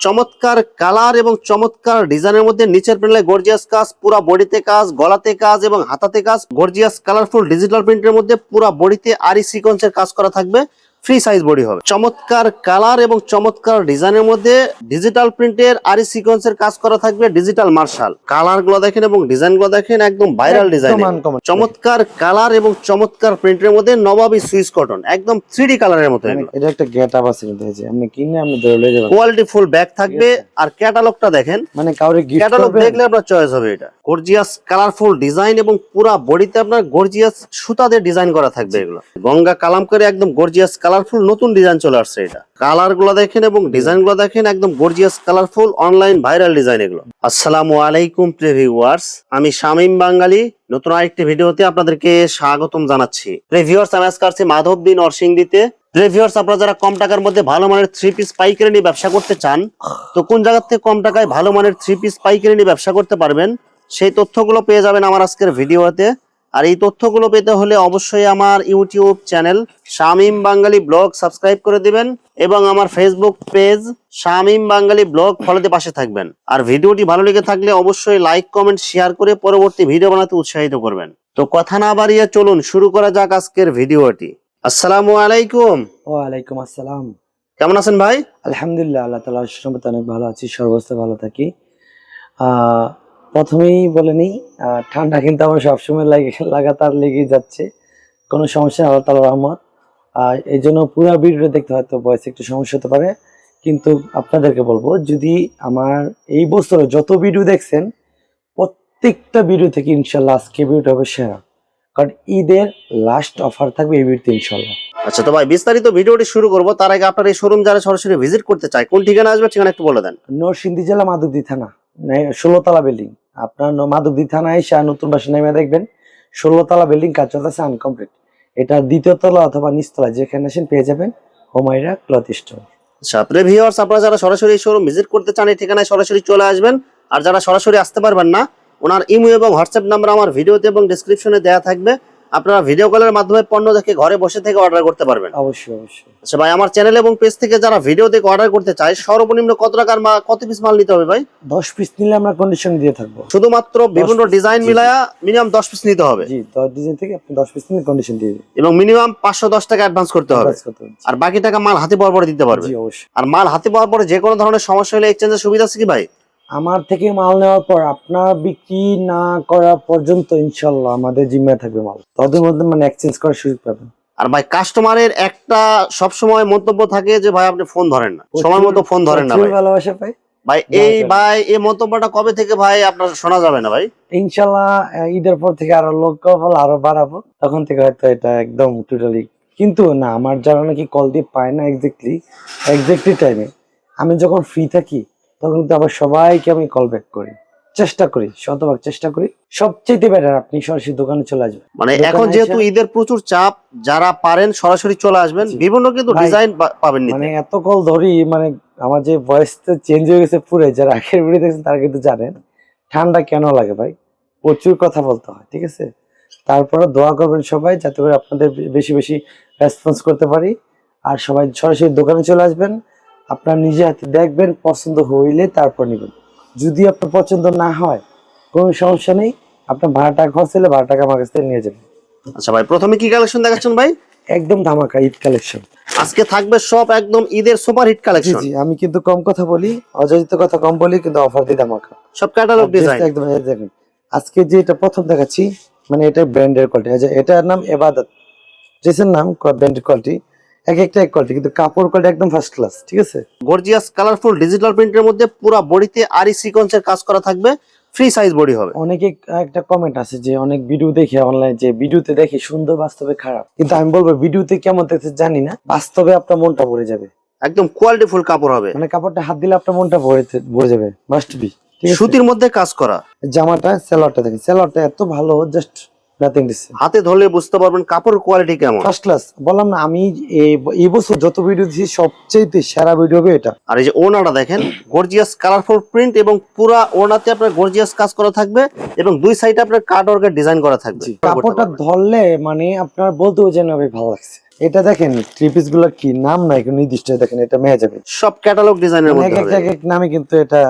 চমৎকার কালার এবং চমৎকার ডিজাইনের মধ্যে নিচের প্যানেলে গর্জিয়াস কাজ, পুরো বডিতে কাজ, গলাতে কাজ এবং হাতাতে কাজ, গর্জিয়াস কালারফুল ডিজিটাল প্রিন্টের মধ্যে পুরো বডিতে আরি সিকোয়েন্সের কাজ করা থাকবে। ফ্রি সাইজ বডি হবে। চমৎকার কালার এবং চমৎকার ডিজাইনের মধ্যে ডিজিটাল প্রিন্টের আরি সিকোয়েন্সের কাজ করা থাকবে। ডিজিটাল মার্শাল কালার গুলো দেখেন এবং ডিজাইন গুলো দেখেন, একদম ভাইরাল ডিজাইন। চমৎকার কালার এবং চমৎকার প্রিন্টের মধ্যে নবাবী সুইস কটন, একদম 3D কালারের মতো। এটা একটা গেটআপ আছে কিন্তু, এই যে আপনি কিনে আপনি ধরে লয়ে যাবেন। কোয়ালিটি ফুল ব্যাগ থাকবে। আর ক্যাটালগটা দেখেন, মানে কাউরে গিফট ক্যাটালগ দেখলে আপনার চয়েস হবে। এটা গর্জিয়াস কালারফুল ডিজাইন এবং পুরো বডিতে আপনার গর্জিয়াস সুতা দিয়ে ডিজাইন করা থাকবে। এগুলো গঙ্গা কালাম করে একদম গর্জিয়াস কালারফুল নতুন ডিজাইন চলে আসছে। এটা কালার গুলো দেখেন এবং ডিজাইন গুলো দেখেন, একদম gorgeous colourful online viral design এগুলো। আসসালামু আলাইকুম প্রিয় ভিউয়ার্স, আমি শামীম বাঙালি নতুন আরেকটি ভিডিওতে আপনাদেরকে স্বাগতম জানাচ্ছি। প্রিয় ভিউয়ার্স, আমি আজকে আসছি মাধবদী নরসিংদীতে। প্রিয় ভিউয়ার্স, আপনারা যারা কম টাকার মধ্যে ভালো মানের 3 পিস পাইকারি নিয়ে ব্যবসা করতে চান, তো কোন জায়গা থেকে কম টাকায় ভালো মানের 3 পিস পাইকারি নিয়ে ব্যবসা করতে পারবেন, সেই তথ্যগুলো পেয়ে যাবেন আমার আজকের ভিডিওতে। আর এই তথ্যগুলো পেতে হলে অবশ্যই আমার ইউটিউব চ্যানেল শামীম বাঙালি ব্লগ সাবস্ক্রাইব করে দিবেন এবং আমার ফেসবুক পেজ শামীম বাঙালি ব্লগ ফলোতে পাশে থাকবেন। আর ভিডিওটি ভালো লেগে থাকলে অবশ্যই লাইক কমেন্ট শেয়ার করে পরবর্তী ভিডিও বানাতে উৎসাহিত করবেন। তো কথা না বাড়িয়ে চলুন শুরু করা যাক আজকের ভিডিওটি। আসসালামু আলাইকুম। ওয়ালাইকুম আসসালাম। কেমন আছেন ভাই? আলহামদুলিল্লাহ, আল্লাহ তাআলার রহমতে অনেক ভালো আছি, সর্বস্ত ভালো থাকি। প্রথমেই বলে নিই, ঠান্ডা কিন্তু আমার সবসময় লাগাতার লেগে যাচ্ছে, কোনো সমস্যা আল্লাহ তাআলার রহমত। এই জন্য পুরো ভিডিওটা দেখতে হয়তো ভয়েস একটু সমস্যা হতে পারে, কিন্তু আপনাদেরকে বলবো, যদি আমার এই বছরে যত ভিডিও দেখছেন প্রত্যেকটা ভিডিও থেকে ইনশাল্লাহ আজকে ভিডিওটা হবে সেরা, কারণ ঈদের লাস্ট অফার থাকবে এই ভিডিওতে ইনশাল্লাহ। আচ্ছা, তো ভাই বিস্তারিত ভিডিওটি শুরু করব তার আগে আপনার এই শোরুম যারা সরাসরি ভিজিট করতে চায় কোন ঠিকানা আসবে, ঠিকানা একটু বলে দেন। নরসিংদী জেলা মাধবদী থানা, 16 তলা বিল্ডিং। আপনার মাধবদী থানা এসে নতুন বাসা নেমে দেখবেন 16 তলা বিল্ডিং, কাজ চলতেছে আনকমপ্লিট। এটা দ্বিতীয় তলা অথবা নিচতলা যেখানে আসেন পেয়ে যাবেন হুমায়রা ক্লথ স্টোর। আচ্ছা প্রিয় ভিউয়ার্স, আপনারা যারা সরাসরি শোরুম ভিজিট করতে চান এই ঠিকানায় সরাসরি চলে আসবেন। আর যারা সরাসরি আসতে পারবেন না, ওনার ইমো এবং হোয়াটসঅ্যাপ নাম্বার আমার ভিডিওতে এবং ডেসক্রিপশনে দেওয়া থাকবে। আপনারা ভিডিও কলের মাধ্যমে পণ্য দেখে ঘরে বসে থেকে অর্ডার করতে পারবেন। অবশ্যই অবশ্যই। আচ্ছা ভাই, আমার চ্যানেল এবং পেজ থেকে যারা ভিডিও দেখে অর্ডার করতে চায় সর্বনিম্ন কত টাকার কত পিস মাল নিতে হবে ভাই? 10 পিস নিলে আমরা কন্ডিশন দিয়ে থাকবো। শুধুমাত্র বিভিন্ন ডিজাইন মিলায়া মিনিমাম 10 পিস নিতে হবে। জি, 10 ডিজাইন থেকে আপনি 10 পিস নিলে কন্ডিশন দিয়ে দিবেন এবং মিনিমাম 510 টাকা অ্যাডভান্স করতে হবে। আর বাকি টাকা মাল হাতে পাওয়ার পরে দিতে পারবে। জি অবশ্যই। আর মাল হাতে পাওয়ার পরে যে কোনো ধরনের সমস্যা হলে এক্সচেঞ্জের সুবিধা আছে কি ভাই? আমার থেকে মাল নেওয়ার পর আপনার বিক্রি না করা পর্যন্ত ইনশাল্লাহ আমাদের জিম্মায় থাকবে মাল, তাদের মধ্যে মানে এক্সচেঞ্জ করার সুযোগ পাবেন। আর ভাই কাস্টমারের একটা সবসময় মন্তব্য থাকে যে ভাই আপনি ফোন ধরেন না, সময় মতো ফোন ধরেন না ভাই। ভালোবাসা পাই ভাই এই মন্তব্যটা কবে থেকে ভাই আপনার শোনা যাবে না ভাই? ইনশাল্লাহ ঈদের পর থেকে আরো লোক বল আরো বাড়াবো, তখন থেকে হয়তো এটা একদম টোটালি। কিন্তু না, আমার যারা নাকি কল দিয়ে পায় না এক্স্যাক্টলি টাইমে, আমি যখন ফ্রি থাকি তখন কিন্তু আবার সবাইকে আমি কল ব্যাক করি, চেষ্টা করি, শতভাগ চেষ্টা করি। সবচেয়ে বেটার আপনি সরাসরি দোকানে চলে আসবেন। মানে এখন যেহেতু ঈদের প্রচুর চাপ, যারা পারেন সরাসরি চলে আসবেন, বিভিন্ন কিন্তু ডিজাইন পাবেন। মানে এত কল ধরি, মানে আমার যে ভয়েসটা চেঞ্জ হয়ে গেছে পুরো, যারা আগের ভিডিও দেখছেন তারা কিন্তু জানেন ঠান্ডা কেন লাগে ভাই, প্রচুর কথা বলতে হয়, ঠিক আছে। তারপরে দোয়া করবেন সবাই যাতে করে আপনাদের বেশি বেশি রেসপন্স করতে পারি। আর সবাই সরাসরি দোকানে চলে আসবেন, আপনার নিজে হাতে দেখবেন, পছন্দ হইলে তারপর নেবেন। যদি আপনার পছন্দ না হয় কোনো সমস্যা নেই, আপনার ভাড়া টাকা খরচ হলে ভাড়া টাকা আমার কাছ থেকে নিয়ে যাবেন। আচ্ছা ভাই, প্রথমে কি কালেকশন দেখাচ্ছেন ভাই? একদম ধামাকা ঈদ কালেকশন আজকে থাকবে, সব একদম ঈদের সুপার হিট কালেকশন। জি, আমি কিন্তু কম কথা বলি, অযাচিত কথা কম বলি, কিন্তু অফার দিয়ে ধামাকা, সব ক্যাটালগ ডিজাইন একদম। দেখেন আজকে যে এটা প্রথম দেখাচ্ছি, মানে এটা ব্র্যান্ডের কোয়ালিটি, এটার নাম এবাদত, ড্রেসের নাম ব্র্যান্ডেড কোয়ালিটি, এক একটা এক কোয়ালিটি, কিন্তু কাপড় কোয়ালিটি একদম ফার্স্ট ক্লাস, ঠিক আছে। গর্জিয়াস কালারফুল ডিজিটাল প্রিন্টের মধ্যে পুরো বডিতে আরি সিকোয়েন্সের কাজ করা থাকবে। ফ্রি সাইজ বডি হবে। অনেকে একটা কমেন্ট আছে যে অনেক ভিডিও দেখে অনলাইন, যে ভিডিওতে দেখে সুন্দর বাস্তবে খারাপ, কিন্তু আমি বলবো ভিডিওতে কেমন দেখতে জানি না, বাস্তবে আপনার মনটা ভরে যাবে। একদম কোয়ালিটিফুল কাপড় হবে, মানে কাপড়টা হাত দিলে আপনার মনটা ভরে যাবে, মাস্ট বি। সুতির মধ্যে কাজ করা। জামাটা সেলরটা দেখেন, সেলরটা এত ভালো, জাস্ট নাথিং দিস। হাতে ধরলে বুঝতে পারবেন কাপড় কোয়ালিটি কেমন, ফার্স্ট ক্লাস। বললাম না, আমি এই বছর যত ভিডিও দিয়েছি সবচেয়ে সেরা ভিডিও হবে এটা। আর এই যে ওড়নাটা দেখেন, গর্জিয়াস কালারফুল প্রিন্ট এবং পুরো ওড়নাতে আপনার গর্জিয়াস কাজ করা থাকবে এবং দুই সাইডে আপনার কাট ওয়ার্কের ডিজাইন করা থাকবে। কাপড়টা ধরলে মানে আপনার বলতেও যেন ভালো লাগছে। এটা দেখেন থ্রি পিস গুলোর কি নাম নাই কোনো নির্দিষ্ট, দেখেন এটা মেজাবিন, সব ক্যাটালগ ডিজাইনের মানে মধ্যে হবে। এক এক নামে কিন্তু এটা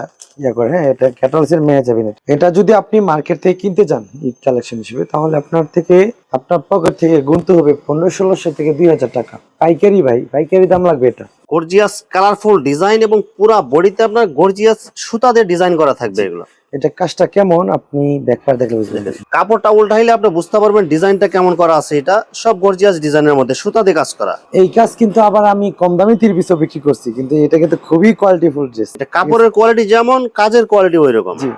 ইয়া করে। হ্যাঁ, এটা ক্যাটালগের মেজাবিন। এটা যদি আপনি মার্কেট থেকে কিনতে যান ঈদ কালেকশন হিসেবে, তাহলে আপনার পকেট থেকে গুনতে হবে 1500-1600 থেকে 2000 টাকা পাইকারি। ভাই পাইকারি দাম লাগবে এটা। গর্জিয়াস কালারফুল ডিজাইন এবং পুরা বডিতে আপনার গর্জিয়াস সুতা দিয়ে ডিজাইন করা থাকবে এগুলো। এটা কাজটা কেমন আপনি ব্যাকপার দেখলে বুঝবেন। কাপড়টা উল্টাইলে আপনি বুঝতে পারবেন ডিজাইনটা কেমন করা আছে। এটা সব গর্জিয়াস ডিজাইনের মধ্যে সুতা দিয়ে কাজ করা। এই কাজ কিন্তু আবার আমি কম দামে 3 পিসও বিক্রি করছি, কিন্তু এটা কিন্তু খুবই কোয়ালিটিফুল ড্রেস। এটা কাপড়ের কোয়ালিটি যেমন, কাজের কোয়ালিটি ওই রকম। জি,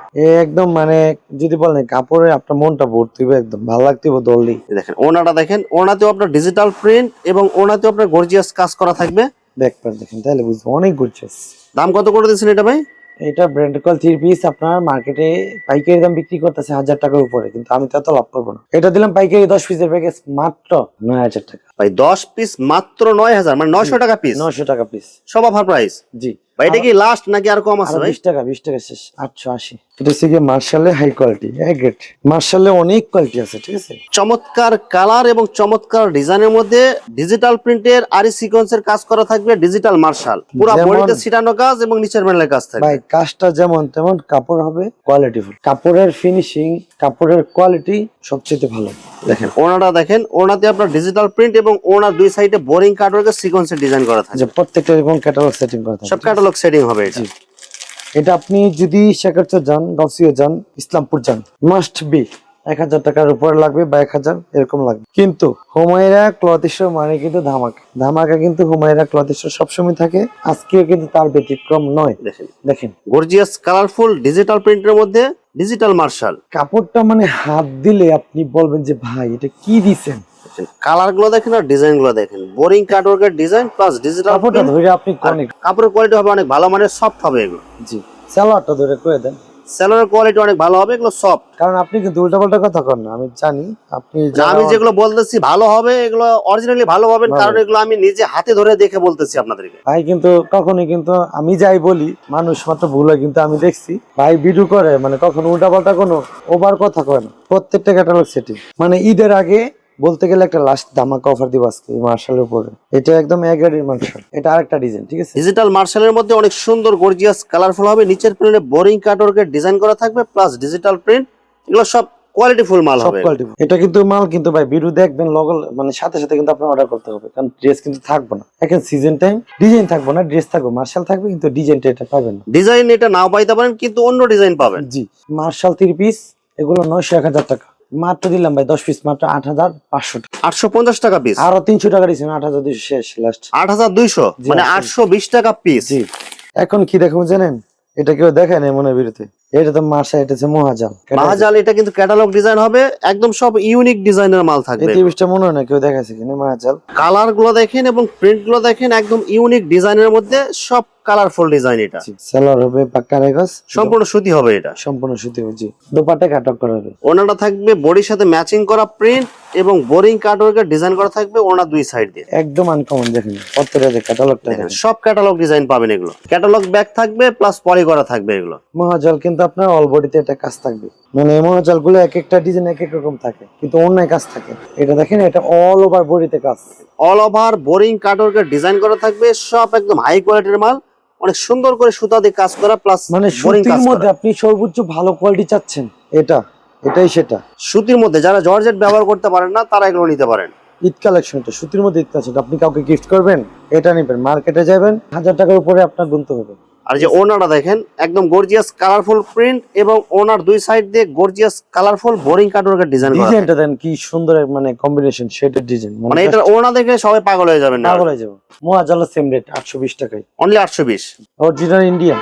একদম মানে যদি বলেন কাপড়ে আপনার মনটা ভর্তি হবে, একদম ভালো লাগতে হবে দললি। দেখেন ওনাটা, দেখেন ওনাতেও আপনার ডিজিটাল প্রিন্ট এবং ওনাতেও আপনার গর্জিয়াস কাজ করা থাকবে। ব্যাকপার দেখেন তাহলে বুঝবো, অনেক গর্জিয়াস। দাম কত করে দিচ্ছেন এটা ভাই? এটা ব্র্যান্ড কল 3 পিস আপনার মার্কেটে পাইকারি দাম বিক্রি করতেছে 1000 টাকার উপরে, কিন্তু আমি তো এত লাভ করবো না। এটা দিলাম পাইকারি 10 পিসের প্যাকেজ মাত্র 9000 টাকা। ভাই 10 পিস মাত্র 9000, মানে 900 টাকা পিস। 900 টাকা পিস, সব অফার প্রাইস। জি ভাই এটা কি লাস্ট নাকি আর কম আছে ভাই? 20 টাকা শেষ, 880। এটা হচ্ছে গিয়ে মার্শালে হাই কোয়ালিটি, এ গ্রেড। মার্শালে অনেক কোয়ালিটি আছে, ঠিক আছে। চমৎকার কালার এবং চমৎকার ডিজাইনের মধ্যে ডিজিটাল প্রিন্টের আরি সিকোয়েন্সের কাজ করা থাকবে। ডিজিটাল মার্শাল পুরো যেমন- বডিতে ছিটানো কাজ এবং নিচের প্যানেলের কাজ থাকবে। ভাই কাজটা যেমন তেমন কাপড় হবে কোয়ালিটিফুল, কাপড়ের ফিনিশিং, কাপড়ের কোয়ালিটি সবচেয়ে ভালো। দেখেন ওনাটা, দেখেন ওনাতে আপনার ডিজিটাল প্রিন্ট এবং ওনার দুই সাইডে বোরিং কাটওয়ার্কের সিকোয়েন্সের ডিজাইন করা থাকবে। যে প্রত্যেকটা এরকম ক্যাটালগ সেটিং করা থাকে, সব ক্যাটালগ সেটিং হবে এটা। জি। এটা আপনি যদি শেখারচর যান, গাউসিয়া যান, ইসলামপুর যান, মাস্ট বি 1000 টাকার উপরে লাগবে বা 1000 এরকম লাগবে। কিন্তু হুমায়রা ক্লথ স্টোর মানে কিন্তু ধামাকা কিন্তু হুমায়রা ক্লথ স্টোর সবসময় থাকে, আজকেও কিন্তু তার ব্যতিক্রম নয়। দেখেন গর্জিয়াস কালারফুল ডিজিটাল প্রিন্টের মধ্যে ডিজিটাল মার্শাল। কাপড়টা মানে হাত দিলে আপনি বলবেন যে ভাই এটা কি দিছেন। কালার গুলো দেখেন আর ডিজাইন গুলো দেখেন, বোরিং কাটওয়ার্কের ডিজাইন প্লাস ডিজিটাল। কাপড়টা ধরে আপনি অনেক, কাপড়ের কোয়ালিটি হবে অনেক ভালো মানের, সফট হবে এগুলো। জি, সালোয়ারটা ধরে করে দেন, সেলরের কোয়ালিটি অনেক ভালো হবে, এগুলো সফট। কারণ আপনি কিন্তু উল্টাপাল্টা কথা কন না, আমি জানি আপনি আমি যেগুলো বলতেছি ভালো হবে, এগুলো অরিজিনালি ভালো হবে, কারণ এগুলো আমি নিজে হাতে ধরে দেখে বলতেছি আপনাদেরকে। ভাই কিন্তু কখনোই কিন্তু আমি যাই বলি মানুষ মাত্র ভুল হয়, কিন্তু আমি দেখছি ভাই ভিডিও করে মানে কখনো উল্টাপাল্টা কোনো ওভার কথা কয় না। প্রত্যেকটা ক্যাটালগ সেটিং, মানে ঈদের আগে বলতে গেলে একটা লাস্ট ধামাকা অফার দিব আজকে মার্শালের উপরে। এটা একদম এগারের মার্শাল, এটা আরেকটা ডিজাইন, ঠিক আছে। ডিজিটাল মার্শালের মধ্যে অনেক সুন্দর গর্জিয়াস কালারফুল হবে, নিচের প্রিন্টে বোরিং কাটওয়ার্কের ডিজাইন করা থাকবে প্লাস ডিজিটাল প্রিন্ট। এগুলো সব কোয়ালিটি ফুল মাল সব হবে। কোয়ালিটি। এটা কিন্তু মাল কিন্তু ভাই ভিডিও দেখবেন লগল মানে সাথে সাথে কিন্তু আপনার অর্ডার করতে হবে, কারণ ড্রেস কিন্তু থাকবে না। এখন সিজন টাইম, ডিজাইন থাকবে না, ড্রেস থাকবে, মার্শাল থাকবে, কিন্তু ডিজাইনটা এটা পাবেন না। ডিজাইন এটা নাও পাইতে পারেন, কিন্তু অন্য ডিজাইন পাবেন। জি, মার্শাল 3 পিস এগুলো 900-1000 টাকা মাত্র দিলাম ভাই। 10 পিস মাত্র 8500 টাকা। 850 টাকা পিস, আরো 300 টাকা দিয়েছেন, 8200 শেষ লাস্ট। 8200, মানে 820 টাকা পিস। জি, এখন কি দেখবো জানেন, এটা কেউ দেখে না মনে বিরতে। এটা তো মার্শাল, এটা হচ্ছে মহাজাল। মহাজাল এটা কিন্তু ক্যাটালগ ডিজাইন হবে, একদম সব ইউনিক ডিজাইনের মাল এই থাকবে। 23টা মনে হয় না কেউ দেখাচ্ছে কিনা মহাজাল। কালার গুলো দেখেন এবং প্রিন্ট গুলো দেখেন, একদম ইউনিক ডিজাইনের মধ্যে সব কালারফুল ডিজাইন। এটা সেলার হবে পাক্কা রেগস, সম্পূর্ণ সুতি হবে, এটা সম্পূর্ণ সুতি হবে। জি, দোপাট্টা কাটক করা হবে। ওনাটা থাকবে বডির সাথে ম্যাচিং করা প্রিন্ট এবং বোরিং কাটওয়ার্কের ডিজাইন করা থাকবে ওনা দুই সাইড দিয়ে। একদম আনকমন দেখেন, প্রত্যেকটা ক্যাটালগটা দেখেন দেখেন। সব ক্যাটালগ ডিজাইন পাবেন, এগুলো ক্যাটালগ ব্যাগ থাকবে প্লাস পলি করা থাকবে এগুলো। মহাজাল কিন্তু আপনার অল বডিতে একটা কাজ থাকবে, মানে এই মহাজাল গুলো এক একটা ডিজাইন এক এক রকম থাকে, কিন্তু অন্যায় কাজ থাকে। এটা দেখেন, এটা অল ওভার বডিতে কাজ, অল ওভার বোরিং কাটওয়ার্কের ডিজাইন করা থাকবে, সব একদম হাই কোয়ালিটির মাল, অনেক সুন্দর করে সুতা দিয়ে কাজ করা প্লাস মানে বোরিং সুতির কাজ মধ্যে করা। আপনি সর্বোচ্চ ভালো কোয়ালিটি চাচ্ছেন, এটাই সেটা। সুতির মধ্যে যারা জর্জেট ব্যবহার করতে পারেন না, তারা এগুলো নিতে পারেন। ঈদ কালেকশন, এটা সুতির মধ্যে ঈদ কালেকশন, আপনি কাউকে গিফট করবেন এটা নেবেন, মার্কেটে যাবেন 1000 টাকার উপরে আপনার গুনতে হবে। আর যে ওনাটা দেখেন, একদম গর্জিয়াস কালারফুল প্রিন্ট এবং ওনার দুই সাইড দিয়ে গর্জিয়াস কালারফুল বোরিং কাটওয়ার্কের ডিজাইন করা। ডিজাইনটা দেন কি সুন্দর, মানে কম্বিনেশন শেডের ডিজাইন, মানে এটা ওনা দেখে সবাই পাগল হয়ে যাবেন না। পাগল হয়ে যাবে। মহাজালের সেম রেট 820 টাকায়, অনলি 820। Original Indian.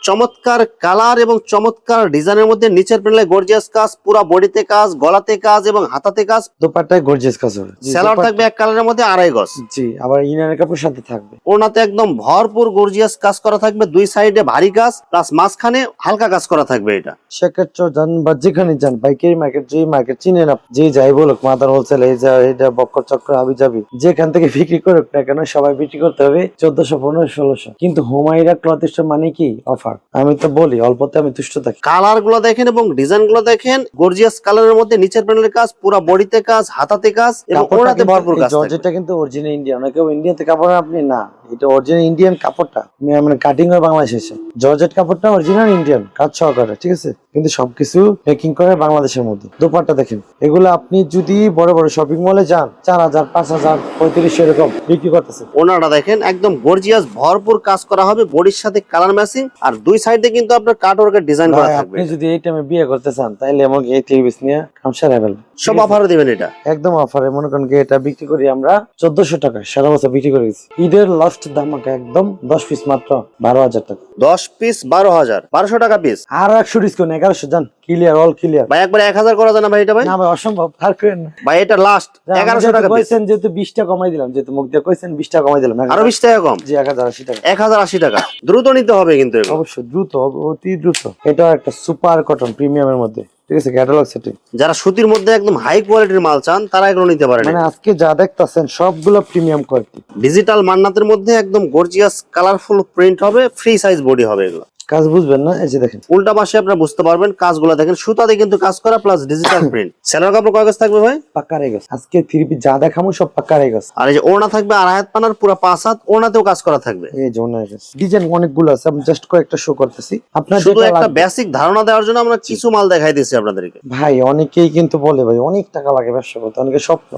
চমৎকার কালার এবং চমৎকার ডিজাইনের মধ্যে নিচের প্যানেলে গর্জিয়াস কাজ, পুরো বডিতে কাজ, গলাতে কাজ এবং হাতাতে কাজ। দোপাট্টায় গর্জিয়াস কাজ হবে। সেলার থাকবে এক কালারের মধ্যে 2.5 গজ। জি, আবার ইনারের কাপড় সাথে থাকবে। ওনাতে একদম ভরপুর গর্জিয়াস কাজ করা থাকবে, দুই সাইডে ভারী কাজ প্লাস মাঝখানে হালকা কাজ করা থাকবে। এটা সেক্ষেত্রে যান বা যেখানে যান, পাইকারি মার্কেট, যে মার্কেট চিনেন আপনি, যে যাই বলুক, মাদার হোলসেল, এই যা এটা বক্কর চক্র হাবি যাবি, যেখান থেকে বিক্রি করুক না কেন, সবাই বিক্রি করতে হবে 1400, 1500, 1600। কিন্তু হুমায়রা ক্লথ স্টোর মানে কি অফার। অফার। আমি তো বলি অল্পতে আমি তুষ্ট থাকি। কালার গুলো দেখেন এবং ডিজাইন গুলো দেখেন, গর্জিয়াস কালারের মধ্যে নিচের প্যানেলের কাজ, পুরো বডিতে কাজ, হাতাতে কাজ এবং ওড়নাতে ভরপুর কাজ থাকবে। জর্জেটটা কিন্তু অরিজিনাল ইন্ডিয়ান, অনেকে ইন্ডিয়াতে কাপড় আপনি না, এটা অরিজিনাল ইন্ডিয়ান কাপড়টা, মানে কাটিং হয় বাংলাদেশে এসে। জর্জেট কাপড়টা অরিজিনাল ইন্ডিয়ান, কাজ সহকারে, ঠিক আছে, কিন্তু সবকিছু মেকিং করে বাংলাদেশের মধ্যে। দোপাট্টা দেখেন, এগুলো আপনি যদি বড় বড় শপিং মলে যান 4000, 5000, 3500 এরকম বিক্রি করতেছে। ওনাটা দেখেন একদম গর্জিয়াস ভরপুর কাজ করা হবে, বডির সাথে কালার ম্যাচিং, আর দুই সাইডে কিন্তু আপনার কাট ওয়ার্কের ডিজাইন করা থাকবে। আপনি যদি এই টাইমে বিয়ে করতে চান তাহলে এমন এই 3 পিস নিয়ে কামসা লেভেল সব অফারও দিবেন এটা একদম অফারে। মনে করেন কি এটা বিক্রি করি আমরা 1400 টাকায়, সারা বছর বিক্রি করে গেছি। ঈদের লাস্ট ধামাকা একদম 10 পিস মাত্র 12000 টাকা। 10 পিস 12000, 1200 টাকা পিস। আর 100 ডিসকাউন্ট 1100, জান ক্লিয়ার, অল ক্লিয়ার ভাই একবার 1000 করা যায় না ভাই এটা ভাই? না ভাই অসম্ভব, আর করেন না ভাই এটা লাস্ট 1100 টাকা পিস। কইছেন যেহেতু 20 টাকা কমাই দিলাম, যেহেতু মুখ দিয়ে কইছেন 20 টাকা কমাই দিলাম, আরো 20 টাকা কম। জি 1080 টাকা। 1080 টাকা। দ্রুত নিতে হবে কিন্তু এগুলো। অবশ্যই দ্রুত, অতি দ্রুত। এটা একটা সুপার কটন প্রিমিয়ামের মধ্যে, ঠিক আছে, ক্যাটালগ সেটিং। যারা সুতির মধ্যে একদম হাই কোয়ালিটির মাল চান তারা এগুলো নিতে পারেন। মানে আজকে যা দেখতাছেন সবগুলো প্রিমিয়াম কোয়ালিটি। ডিজিটাল মান্নাতের মধ্যে একদম গর্জিয়াস কালারফুল প্রিন্ট হবে, ফ্রি সাইজ বডি হবে এগুলো। কাজ বুঝবেন না, এই যে দেখেন উল্টা পাশে আপনারা বুঝতে পারবেন, কাজগুলো দেখেন সুতাতে কিন্তু কাজ করা প্লাস ডিজিটাল প্রিন্ট। সেলার কাপড় কয় গজ থাকবে ভাই? পাক্কা রে গেছে আজকে 3 পিস যা দেখামু সব পাক্কা রে গেছে। আর এই যে ওড়না থাকবে আড়াই হাত পানার, পুরো 5 হাত ওড়নাতেও কাজ করা থাকবে। এই যে ওনার ডিজাইন অনেকগুলো আছে, আমি জাস্ট কয়েকটা শো করতেছি আপনার। শুধু একটা বেসিক ধারণা দেওয়ার জন্য আমরা কিছু মাল দেখাই দিয়েছি আপনাদেরকে। ভাই অনেকেই কিন্তু বলে ভাই অনেক টাকা লাগে ব্যবসা করতে, অনেকে স্বপ্ন।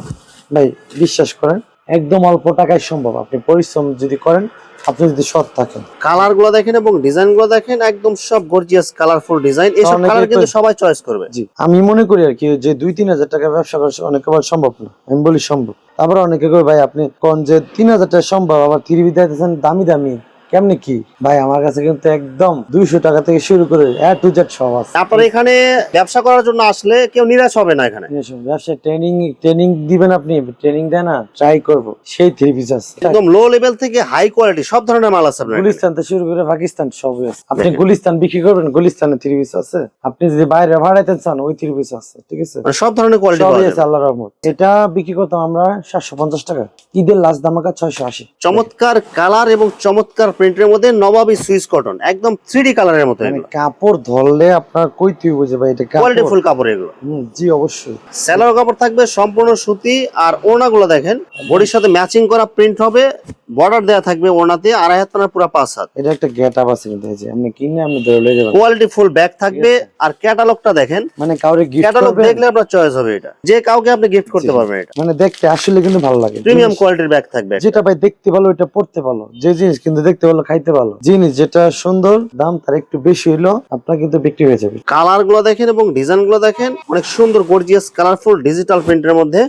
ভাই বিশ্বাস করেন একদম অল্প টাকায় সম্ভব, আপনি পরিশ্রম যদি করেন, আপনি যদি সৎ থাকেন। কালার গুলো দেখেন এবং ডিজাইন গুলো দেখেন, একদম সব গর্জিয়াস কালারফুল ডিজাইন। এইসব কালার কিন্তু সবাই চয়েস করবে। জি আমি মনে করি আর কি যে 2-3 হাজার টাকা ব্যবসা করা অনেকে বলে সম্ভব না, আমি বলি সম্ভব। তারপরে অনেকে কই ভাই আপনি কোন যে 3000 টাকা সম্ভব, আবার 3 পিস দিতেছেন দামি দামি, কেমনে কি? ভাই আমার কাছে কিন্তু একদম 200 টাকা থেকে শুরু করে A to Z সব আছে। আপনারা এখানে ব্যবসা করার জন্য আসলে কেউ নিরাশ হবে না। এখানে ব্যবসায় ট্রেনিং দিবেন, আপনি ট্রেনিং দেন না, ট্রাই করবো, সেই 3 পিস আছে একদম লো লেভেল থেকে হাই কোয়ালিটি সব ধরনের মাল আছে আপনার। গুলিস্তান থেকে শুরু করে পাকিস্তান সব আছে। আপনি গুলিস্তান বিক্রি করবেন, গুলিস্তানে 3 পিস আছে। আপনি যদি বাইরে ভাড়াইতে চান ওই 3 পিস আছে, ঠিক আছে, মানে সব ধরনের কোয়ালিটি সবই পাওয়া আছে যাবে। আল্লাহর রহমত। এটা বিক্রি করতাম আমরা 750 টাকা, ঈদের লাস্ট ধামাকা 680। চমৎকার কালার এবং চমৎকার প্রিন্টের মধ্যে নবাবী সুইস কটন, একদম 3D কালারের মতো। মানে এগুলো কাপড় ধরলে আপনার কইতেই বুঝে ভাই এটা কোয়ালিটি কাপড়। ফুল কাপড় এগুলো। জি অবশ্যই। সেলার কাপড় থাকবে সম্পূর্ণ সুতি, আর ওড়নাগুলো দেখেন বডির সাথে ম্যাচিং করা প্রিন্ট হবে, বর্ডার দেয়া থাকবে ওড়নাতে, আড়াই হাত পানার পুরো 5 হাত। এটা একটা গেটআপ আছে কিন্তু, এই যে আপনি কিনে আপনি ধরে লয়ে যাবেন। কোয়ালিটি ফুল ব্যাগ থাকবে। আর ক্যাটালগটা দেখেন, মানে কাউরে গিফট ক্যাটালগ করবেন, দেখলে আপনার চয়েস হবে। এটা যে কাউকে আপনি গিফট করতে পারবেন। এটা মানে দেখতে আসলে কিন্তু ভালো লাগে। প্রিমিয়াম কোয়ালিটির ব্যাগ থাকবে। যেটা ভাই দেখতে ভালো এটা পড়তে ভালো, যে জিনিস কিন্তু দেখতে ভালো খাইতে ভালো জিনিস, যেটা সুন্দর দাম তার একটু বেশি হইলো আপনার কিন্তু বিক্রি হয়ে যাবে। কালার গুলো দেখেন এবং ডিজাইন গুলো দেখেন, অনেক সুন্দর গর্জিয়াস কালারফুল ডিজিটাল প্রিন্টের মধ্যে।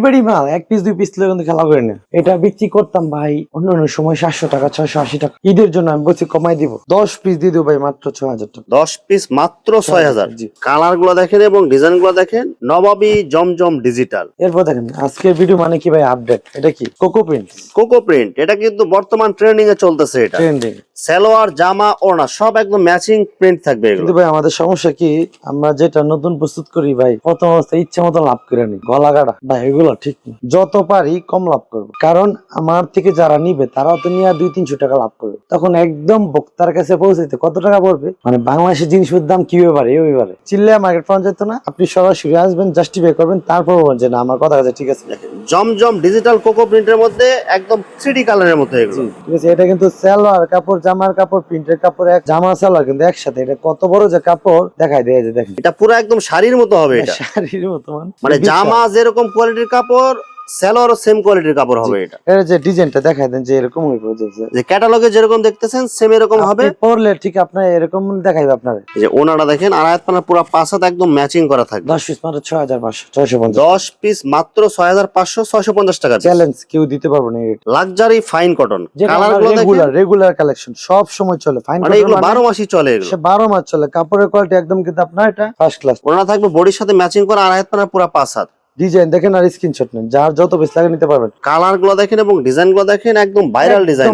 বেডি মাল 1 পিস 2 পিস কিন্তু খেলা করে না। এটা বিক্রি করতাম ভাই অন্য সময় 700 টাকা, 680 টাকা। ঈদের জন্য আমি বলছি কমাই দিব, 10 পিস দিয়ে দেবো ভাই মাত্র 6000 টাকা। 10 পিস মাত্র 6000। জি। কালার গুলো দেখেন এবং ডিজাইন গুলো দেখেন, নবাবী জমজম ডিজিটাল। এরপর দেখেন আজকের ভিডিও মানে কি ভাই আপডেট, এটা কি কোকো প্রিন্ট। কোকো প্রিন্ট এটা কিন্তু বর্তমান ট্রেন্ডিং এ চলতেছে। এটা ট্রেন্ডিং সালোয়ার জামা ওড়না সব একদম ম্যাচিং প্রিন্ট থাকবে এগুলো। কিন্তু ভাই আমাদের সমস্যা কি, আমরা যেটা নতুন প্রস্তুত করি ভাই প্রথম অবস্থায় ইচ্ছা মতো লাভ করে নি, গলা কাটা ভাই এগুলো ঠিক না। যত পারি কম লাভ করবো, কারণ আমার থেকে যারা নিবে তারাও তো নিয়ে 200-300 টাকা লাভ করবে। তখন একদম ভোক্তার কাছে পৌঁছাইতে কত টাকা পড়বে, মানে বাংলাদেশের জিনিসের দাম কি ব্যাপারে এইবারে চিল্লে মার্কেট পাওয়া যেত না। আপনি সরাসরি আসবেন, জাস্টিফাই করবেন, তারপর বলবেন যে না আমার কথা কাছে ঠিক আছে। জমজম ডিজিটাল কোকো প্রিন্টের মধ্যে একদম 3D কালারের মতো এগুলো। ঠিক আছে, এটা কিন্তু সালোয়ার কাপড়, জামার কাপড়, প্রিন্টের কাপড়, এক জামা সালোয়ার কিন্তু একসাথে। এটা কত বড় যে কাপড় দেখাই দেয়, যে দেখেন এটা পুরো একদম শাড়ির মতো হবে। এটা শাড়ির মতো, মানে জামা যেরকম কোয়ালিটির কাপড়, সালোয়ারও সেম কোয়ালিটির কাপড় হবে। এটা এর যে ডিজাইনটা দেখাই দেন যে এরকম হইব, যে ক্যাটালগে যেরকম দেখতেছেন সেম এরকম হবে। আপনি পরলে ঠিক আপনার এরকম দেখাইবে আপনার। এই যে ওনাটা দেখেন আড়াই হাত পানা পুরো 5 হাত একদম ম্যাচিং করা থাকবে। 10 পিস মাত্র 6500, 10 পিস মাত্র 6500, 650 টাকা। চ্যালেঞ্জ কেউ দিতে পারবে না। এই লাক্সারি ফাইন কটন যে কালার গুলো দেখেন, রেগুলার কালেকশন সব সময় চলে। ফাইন মানে এগুলো 12 মাসই চলে। এগুলো 12 মাস চলে, কাপড়ের কোয়ালিটি একদম কিন্তু আপনার এটা ফার্স্ট ক্লাস। ওনা থাকবে বডির সাথে ম্যাচিং করা আড়াই হাত পানা পুরো 5 হাত। ডিজাইন দেখেন আর স্ক্রিনশট নেন, যার যত পিস লাগে নিতে পারবেন। কালার গুলো দেখেন এবং ডিজাইন গুলো দেখেন, একদম ভাইরাল ডিজাইন।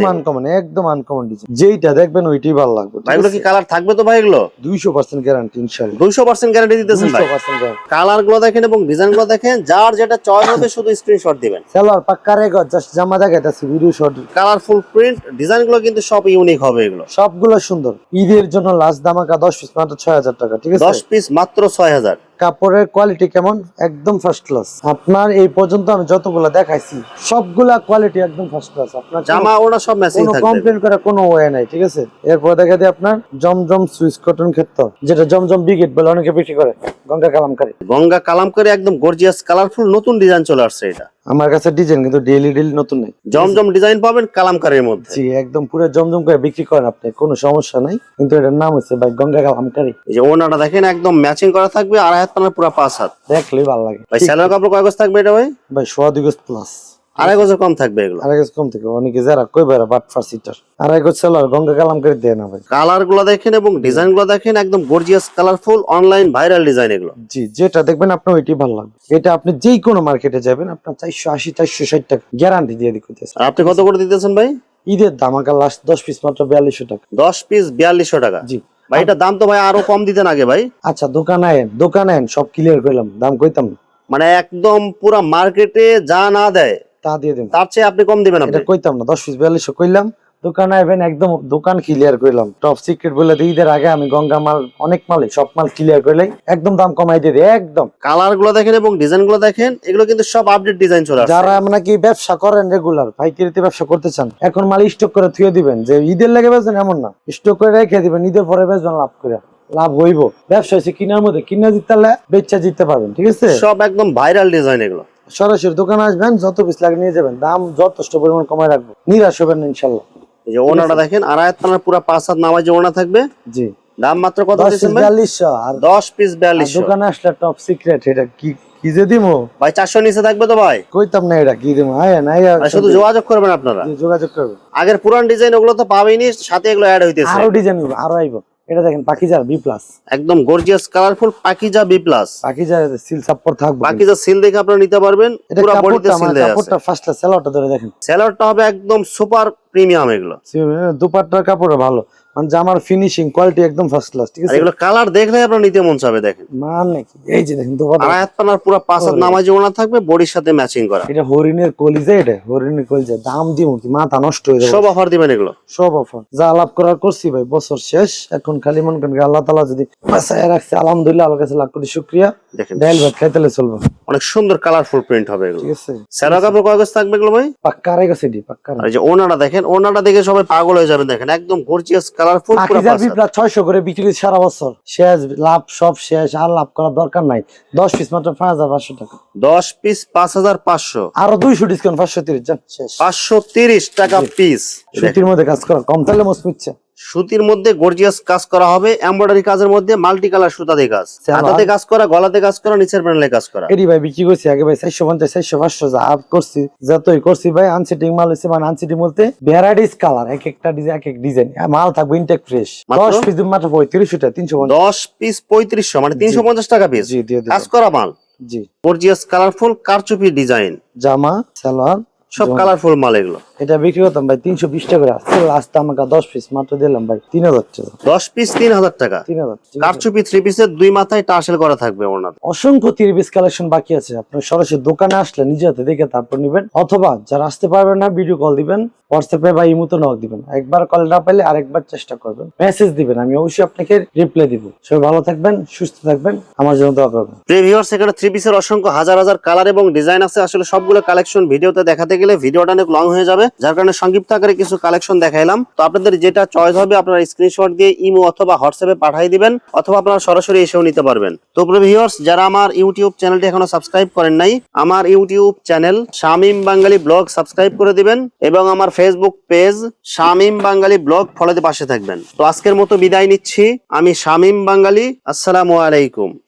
একদম আনকমন ডিজাইন, যেইটা দেখবেন ওইটাই ভালো লাগবে। ভাই এগুলো কি কালার থাকবে তো ভাই? এগুলো 200% গ্যারান্টি ইনশাআল্লাহ। 200% গ্যারান্টি দিতেছেন ভাই? 200% গ্যারান্টি। কালার গুলো দেখেন এবং ডিজাইন গুলো দেখেন, যার যেটা চয়েস হবে শুধু স্ক্রিনশট দিবেন। সালোয়ার পাক্কা রেগো, জাস্ট জামা দেখাইতাছি video shot. Colourful print design গুলো কিন্তু সব ইউনিক হবে এগুলো, সবগুলো সুন্দর। ঈদের জন্য লাস্ট ধামাকা 10 পিস মাত্র 6000 টাকা, ঠিক আছে? 10 পিস মাত্র 6000। কাপড়ের কোয়ালিটি কেমন? একদম ফার্স্ট ক্লাস। আপনার এই পর্যন্ত আমি যতগুলো দেখাইছি সবগুলা কোয়ালিটি একদম ফার্স্ট ক্লাস। আপনার জামা ওড়না সব ম্যাচিং কোনো থাকবে, কমপ্লেইন করার কোনো ওয়ে নাই, ঠিক আছে? এরপর দেখা দিই আপনার জমজম সুইস কটন ক্ষেত্র, যেটা জমজম ব্রিগেড বলে অনেকে বিক্রি করে, গঙ্গা কালামকারী। গঙ্গা কালামকারী একদম গর্জিয়াস কালারফুল নতুন ডিজাইন চলে আসছে। এটা আমার কাছে ডিজাইন কিন্তু ডেইলি নতুন নেই। জমজম ডিজাইন পাবেন কালামকারীর মধ্যে। জি, একদম পুরো জমজম করে বিক্রি করেন আপনি, কোনো সমস্যা নাই। কিন্তু এটার নাম হচ্ছে ভাই গঙ্গা কালামকারী। এই যে ওড়নাটা দেখেন একদম ম্যাচিং করা থাকবে, আর হাত পানা পুরো 5 হাত। দেখলেই ভালো লাগে ভাই সালোয়ার কাপড় কয় গজ থাকবে এটা ভাই? ভাই 2.5 গজ প্লাস। 2.5 গজের কম থাকবে এগুলো। 2.5 গজ কম থেকে অনেকে যারা কই বেড়া বাট ফার্সিটার 2.5 গজ সালোয়ার গঙ্গা কালামকারী দেয় না ভাই। কালার গুলো দেখেন এবং ডিজাইন গুলো দেখেন, একদম gorgeous colourful online viral design এগুলো। জি, যেটা দেখবেন আপনার ওইটাই ভালো লাগবে। এটা আপনি যেই কোনো মার্কেটে যাবেন আপনার 480 460 টাকা গ্যারান্টি দিয়ে দিতেছে। আর আপনি কত করে দিতেছেন ভাই? ঈদের ধামাকা লাস্ট 10 পিস মাত্র 4200 টাকা। 10 পিস 4200 টাকা। জি ভাই এটা দাম তো ভাই আরো কম দিতেন আগে ভাই। আচ্ছা, দোকানে আইন সব ক্লিয়ার করলাম, দাম কইতাম না। মানে একদম পুরা মার্কেটে যা না দেয় তা দিয়ে দেন, তার চেয়ে আপনি কম দিবেন। আপনি এটা কইতাম না। 10 পিস 4200 কইলাম, দোকানে আইবেন একদম দোকান ক্লিয়ার করলাম। টপ সিক্রেট বলে দিই, ঈদের আগে আমি গঙ্গা মাল অনেক মাল সব মাল ক্লিয়ার করলে একদম দাম কমাই দিয়ে দিই একদম। কালার গুলো দেখেন এবং ডিজাইন গুলো দেখেন, এগুলো কিন্তু সব আপডেট ডিজাইন চলে আসছে। যারা নাকি ব্যবসা করেন রেগুলার পাইকারিতে ব্যবসা করতে চান, এখন মাল স্টক করে থুয়ে দিবেন, যে ঈদের লেগে বেচবেন এমন না, স্টক করে রেখে দিবেন, ঈদের পরে বেচবেন লাভ করে। লাভ হইব, ব্যবসা হচ্ছে কিনার মধ্যে, কিনা জিতলে বেচা জিততে পারবেন, ঠিক আছে? সব একদম ভাইরাল ডিজাইন এগুলো। সরাসরি দোকানে আসবেন, যত পিস লাগে নিয়ে যাবেন, দাম যথেষ্ট পরিমাণ কমায় রাখবো, নিরাশ হবেন না ইনশাল্লাহ। এই যে ওনাটা দেখেন, আর হাত পানার পুরো 5 হাত নামাজ যে ওনা থাকবে। জি, দাম মাত্র কত দিচ্ছেন ভাই? 4200। আর 10 পিস 4200। দোকানে আসলে টপ সিক্রেট, এটা কি কি যে দিমু ভাই 400 নিচে থাকবে তো ভাই? কইতাম না, এটা কি দিমু। শুধু যোগাযোগ করবেন আপনারা, যোগাযোগ করবেন। আগের পুরান ডিজাইন ওগুলো তো পাবেনই, সাথে এগুলো অ্যাড হইতেছে। আরো ডিজাইন আরো আইবো। এটা দেখেন পাকিজার বি প্লাস, একদম gorgeous colourful Pakiza B plus. পাকিজার সিল সাপোর্ট থাকবে। পাকিজা সিল দেখে আপনারা নিতে পারবেন, এটা পুরো বডিতে কাপড়টা সিল দেয়া আছে। কাপড়টা ফার্স্টটা সেলারটা ধরে দেখেন, সেলারটা হবে একদম সুপার প্রিমিয়াম এগুলো। দুপাট্টার কাপড় ভালো, মানে জামার ফিনিশিং কোয়ালিটি একদম ফার্স্ট ক্লাস, ঠিক আর আছে? এগুলো কালার দেখলে আপনার নিতে মন চাবে। দেখেন মানে কি, এই যে দেখেন দুপাট্টা, আর হাত পানার পুরো 5 হাত নামাজ যে ওনা থাকবে, বডির সাথে ম্যাচিং করা। এটা হরিণের কলিজা, এটা হরিণের কলিজা। দাম দিমু কি মাথা নষ্ট হয়ে যাবে। সব অফার দিবেন এগুলো, সব অফার। যা লাভ করার করছি ভাই, বছর শেষ, এখন খালি মন করেন আল্লাহ তাআলা যদি বাঁচায় রাখছে আলহামদুলিল্লাহ, আল্লাহর কাছে লাখ কোটি শুকরিয়া। দেখেন ডাল ভাত খাইতেলে চলবে, অনেক সুন্দর কালারফুল প্রিন্ট হবে এগুলো, ঠিক আছে? সেলার কাপড় কয় গজ থাকবে এগুলো ভাই? পাক্কা রেগা সিডি পাক্কা। আর এই যে ওনাটা দেখেন, ওনাটা দেখে সবাই পাগল হয়ে যাবেন। দেখেন একদম গর্জিয়াস কালারফুল পুরো পাকিজার বিপ্লব 600 করে বিক্রি করছে সারা বছর, শেষ লাভ সব শেষ, আর লাভ করার দরকার নাই। 10 পিস মাত্র 5500 টাকা। 10 পিস 5500, আরো 200 ডিসকাউন্ট 530 জান শেষ। 530 টাকা পিস। সুতির মধ্যে কাজ করা, কম তাহলে মসমিচ্ছে। সুতির মধ্যে গর্জিয়াস কাজ করা হবে, এমব্রয়ডারি কাজের মধ্যে মাল্টি কালার সুতা দিয়ে কাজ, হাতাতে কাজ করা, গলাতে কাজ করা, নিচের প্যানেলে কাজ করা। এডি ভাই বিক্রি করছি আগে ভাই 450 400 500 যা আপ করছি, যতই করছি ভাই আনসিটিং মাল হইছে। মানে আনসিটিং বলতে ভ্যারাইটিস কালার, এক একটা ডিজাইন এক এক ডিজাইন, মাল থাকবে ইনটেক ফ্রেশ। 10 পিস মাত্র 3500 টাকা, 350। 10 পিস 3500 মানে 350 টাকা পিস। জি দিয়ে দিন। কাজ করা মাল, জি গর্জিয়াস কালারফুল কারচুপি ডিজাইন, জামা সালোয়ার সব কালারফুল মাল এগুলো। এটা বিক্রি করতাম ভাই 320 টাকা করে, আজকে লাস্ট আমাকে 10 পিস মাত্র দিলাম ভাই 3000 টাকা। 10 পিস 3000 টাকা। 3000 কারচুপি 3 পিসের 2 মাথায় টার্সেল করা থাকবে ওনাতে। অসংখ্য 30 পিস কালেকশন বাকি আছে, আপনি সরাসরি দোকানে আসলে নিজে হাতে দেখে তারপর নেবেন, অথবা যারা আসতে পারবেন না ভিডিও কল দিবেন, হোয়াটসঅ্যাপে বা ইমোতে নক দিবেন। একবার কল না পেলে আরেকবার চেষ্টা করবেন, মেসেজ দিবেন, আমি অবশ্যই আপনাকে রিপ্লাই দিব। সবাই ভালো থাকবেন, সুস্থ থাকবেন, আমার জন্য দোয়া করবেন। প্রিভিউয়ার্স, এখানে 3 পিসের অসংখ্য হাজার হাজার কালার এবং ডিজাইন আছে। আসলে সবগুলো কালেকশন ভিডিওতে দেখাতে গেলে ভিডিওটা অনেক লং হয়ে যাবে, যার কারণে সংক্ষিপ্ত আকারে কিছু কালেকশন দেখাইলাম। তো আপনাদের যেটা চয়েস হবে আপনারা স্ক্রিনশট দিয়ে ইমো অথবা হোয়াটসঅ্যাপে পাঠিয়ে দিবেন, অথবা আপনারা সরাসরি এসেও নিতে পারবেন। তো প্রিভিউয়ার্স, যারা আমার ইউটিউব চ্যানেলটি এখনো সাবস্ক্রাইব করেন নাই, আমার ইউটিউব চ্যানেল শামীম বাঙালি ব্লগ সাবস্ক্রাইব করে দিবেন, এবং আমার ফেসবুক পেজ শামীম বাঙালি ব্লগ ফলোতে পাশে থাকবেন। তো আজকের মতো বিদায় নিচ্ছি, আমি শামীম বাঙালি। আসসালামু আলাইকুম।